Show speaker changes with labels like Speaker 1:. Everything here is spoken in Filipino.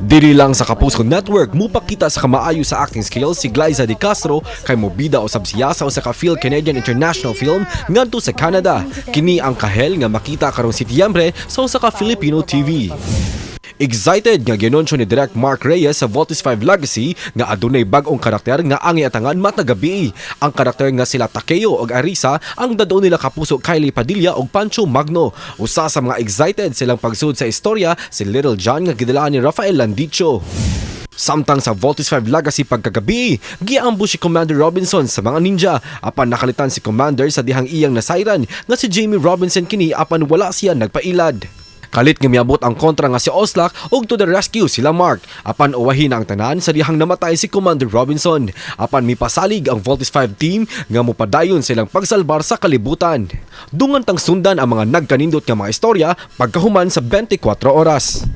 Speaker 1: Diri lang sa Kapuso Network, mupakita sa kamaayo sa acting skills si Glyza De Castro kay mobida usab siya sa usa ka Phil Canadian International Film ngadto sa Canada. Kini ang kahel nga makita karong Setyembre sa usa ka Filipino TV. Excited nga ginunsyo ni Direk Mark Reyes sa Voltes 5 Legacy nga adunay bag-ong karakter nga ang iatangan matag gabi. Ang karakter nga sila Takeo ug Arisa ang dadaon nila kapuso Kylie Padilla ug Pancho Magno. Usa sa mga excited silang pagsud sa istorya si Little John nga gidalaan ni Rafael Landicho. Samtang sa Voltes 5 Legacy pagkagabi, giambush si Commander Robinson sa mga ninja apan nakalitan si Commander sa dihang iyang nasayran nga si Jamie Robinson kini apan wala siya nagpailad. Kalit nga miabot ang kontra nga si Oslak ug to the rescue sila Mark. Apan uwahin ang tanan sa dihang namatay si Commander Robinson. Apan mipasalig ang Voltes 5 team nga mopadayon silang pagsalbar sa kalibutan. Dungan tang sundan ang mga nagkanindot nga mga istorya pagkahuman sa 24 oras.